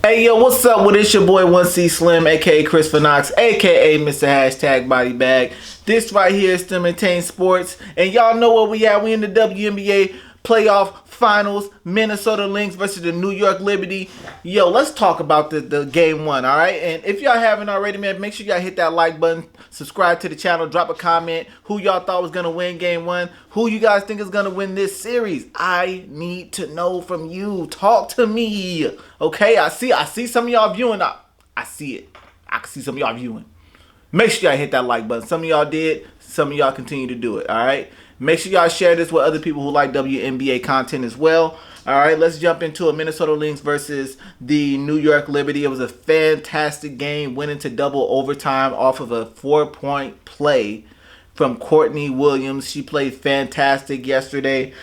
Hey yo, what's up? Well, it's your boy 1C Slim, aka Chris Knox, aka Mr. Hashtag Body Bag. This right here is Slim Maintain Sports, and y'all know where we at. We in the WNBA playoff finals. Minnesota Lynx versus the New York Liberty. Yo, let's talk about the game one, all right? And if y'all haven't already, man, make sure y'all hit that like button, subscribe to the channel, drop a comment. Who y'all thought was gonna win game one? Who you guys think is gonna win this series? I need to know from you. Talk to me, okay? I see some of y'all viewing. I see it. I can see some of y'all viewing. Make sure y'all hit that like button. Some of y'all did. Some of y'all continue to do it, all right? Make sure y'all share this with other people who like WNBA content as well. All right, let's jump into a Minnesota Lynx versus the New York Liberty. It was a fantastic game, went into double overtime off of a 4-point play from Courtney Williams. She played fantastic yesterday.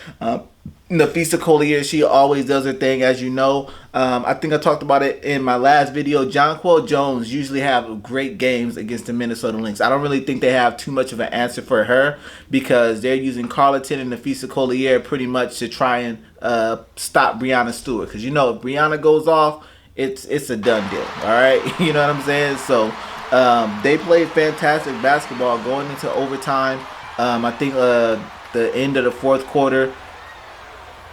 Nafisa Collier, she always does her thing, as you know. I think I talked about it in my last video. Jonquel Jones usually have great games against the Minnesota Lynx. I don't really think they have too much of an answer for her because they're using Carleton and Nafisa Collier pretty much to try and stop Breanna Stewart. Because, you know, if Breanna goes off, it's a done deal, all right? You know what I'm saying? So they played fantastic basketball going into overtime. I think the end of the fourth quarter,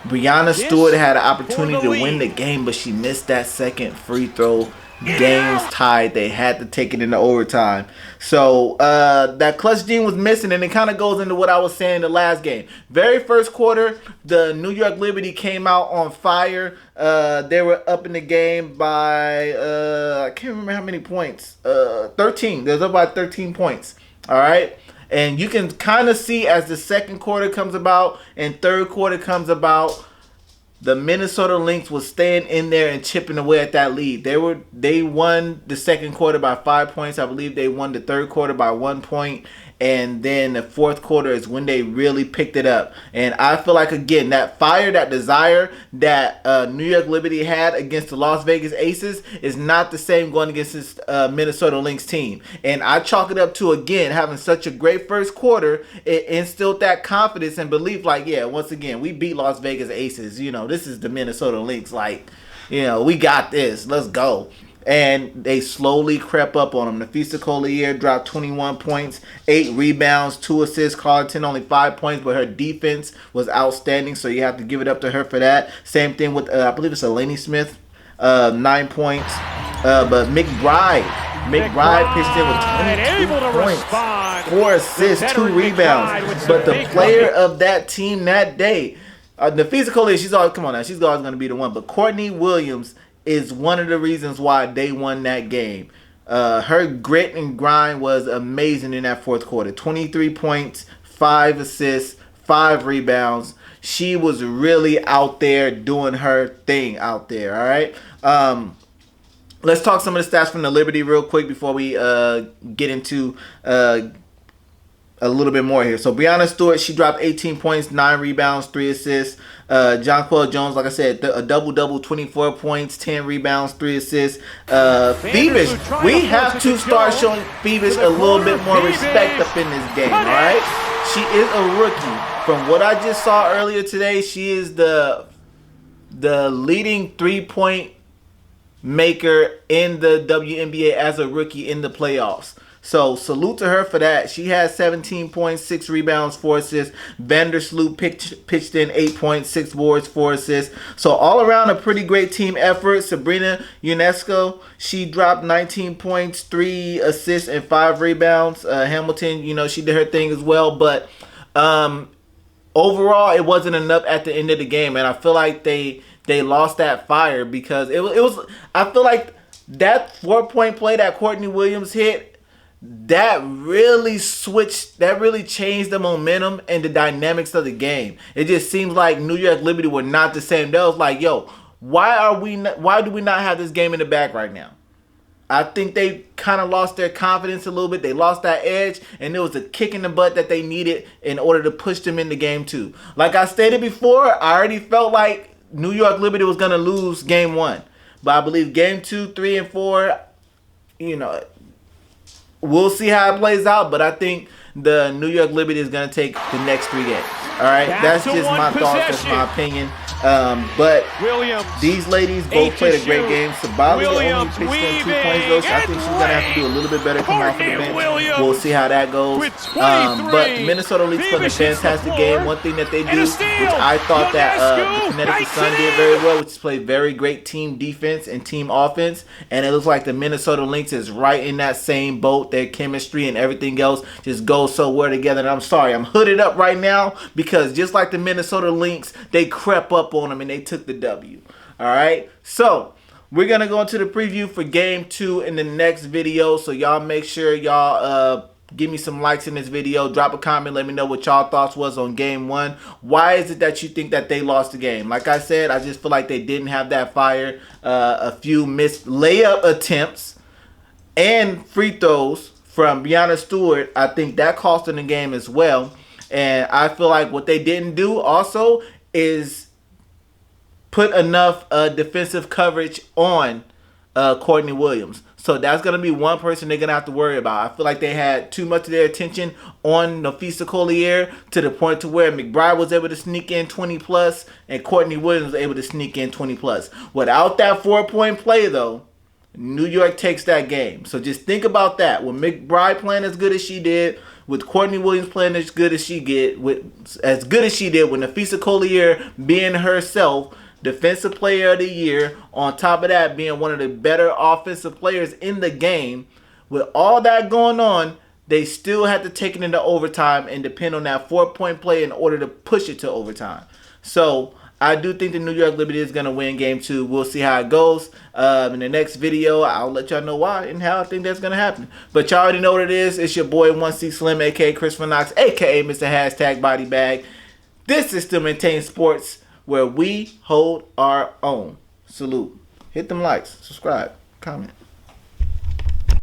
Breanna Stewart had an opportunity to win the game, but she missed that second free throw. Game's tied. They had to take it into overtime. So that clutch gene was missing, and it kind of goes into what I was saying the last game. Very first quarter, the New York Liberty came out on fire. They were up in the game by, I can't remember how many points. 13. They was up by 13 points. All right. And you can kind of see as the second quarter comes about and third quarter comes about, the Minnesota Lynx was staying in there and chipping away at that lead. They won the second quarter by 5 points. I believe they won the third quarter by 1 point. And then the fourth quarter is when they really picked it up. And I feel like, again, that fire, that desire that New York Liberty had against the Las Vegas Aces is not the same going against this Minnesota Lynx team. And I chalk it up to, again, having such a great first quarter. It instilled that confidence and belief like, yeah, once again, we beat Las Vegas Aces. You know, this is the Minnesota Lynx. Like, you know, we got this. Let's go. And they slowly crept up on them. Nafisa Collier dropped 21 points, 8 rebounds, 2 assists. Carleton only 5 points, but her defense was outstanding, so you have to give it up to her for that. Same thing with, I believe it's Eleni Smith, 9 points. But McBride pitched in with 22 points, 4 assists, 2 rebounds. But the player of that team that day, Nafisa Collier, she's always going to be the one. But Courtney Williams is one of the reasons why they won that game. Her grit and grind was amazing in that fourth quarter. 23 points, 5 assists, 5 rebounds. She was really out there doing her thing out there, all right? Let's talk some of the stats from the Liberty real quick before we get into a little bit more here. So Breanna Stewart, she dropped 18 points, 9 rebounds, 3 assists. Jonquel Jones, like I said, a double-double, 24 points, 10 rebounds, 3 assists. Phoebus, we have to start showing Phoebus a little bit more respect up in this game, all right? She is a rookie. From what I just saw earlier today, she is the leading three-point maker in the WNBA as a rookie in the playoffs. So salute to her for that. She has 17 points, 6 rebounds, 4 assists. Vandersloot pitched in 8 points, 6 boards, 4 assists. So all around a pretty great team effort. Sabrina Ionesco, she dropped 19 points, 3 assists, and 5 rebounds. Hamilton, you know, she did her thing as well. But overall, it wasn't enough at the end of the game. And I feel like they lost that fire because it was I feel like that 4-point play that Courtney Williams hit, that really changed the momentum and the dynamics of the game. It just seems like New York Liberty were not the same. They was like, yo, why do we not have this game in the bag right now? I think they kind of lost their confidence a little bit. They lost that edge, and it was a kick in the butt that they needed in order to push them into game 2. Like I stated before, I already felt like New York Liberty was going to lose game 1. But I believe game 2, 3, and 4, you know, we'll see how it plays out, but I think the New York Liberty is going to take the next 3 games. All right, that's just my thoughts. That's my opinion. But these ladies both played a great game. Sabali only pitched in 2 points though, so I think she's going to have to do a little bit better coming off of the bench. We'll see how that goes. But the Minnesota Lynx played a fantastic game. One thing that they do, which I thought that the Connecticut Sun did very well, which is play very great team defense and team offense. And it looks like the Minnesota Lynx is right in that same boat. Their chemistry and everything else just goes so well together. And I'm sorry, I'm hooded up right now because just like the Minnesota Lynx, they crept up on them and they took the W. All right, so we're gonna go into the preview for game 2 in the next video. So y'all make sure y'all give me some likes in this video, drop a comment, let me know what y'all thoughts was on game 1. Why is it that you think that they lost the game? Like I said, I just feel like they didn't have that fire. A few missed layup attempts and free throws from Brianna Stewart, I think that cost them the game as well. And I feel like what they didn't do also is put enough defensive coverage on Courtney Williams. So that's going to be one person they're going to have to worry about. I feel like they had too much of their attention on Nafisa Collier to the point to where McBride was able to sneak in 20 plus and Courtney Williams was able to sneak in 20 plus. Without that 4-point play though, New York takes that game. So just think about that. With McBride playing as good as she did, with Courtney Williams playing as good as she did, with Nafisa Collier being herself Defensive Player of the Year, on top of that being one of the better offensive players in the game, with all that going on, they still had to take it into overtime and depend on that 4-point play in order to push it to overtime. So I do think the New York Liberty is going to win game 2. We'll see how it goes. In the next video, I'll let y'all know why and how I think that's going to happen. But y'all already know what it is. It's your boy 1C Slim, a.k.a. Christopher Knox, a.k.a. Mr. Hashtag Body Bag. This is Still Maintain Sports, where we hold our own. Salute. Hit them likes, subscribe, comment.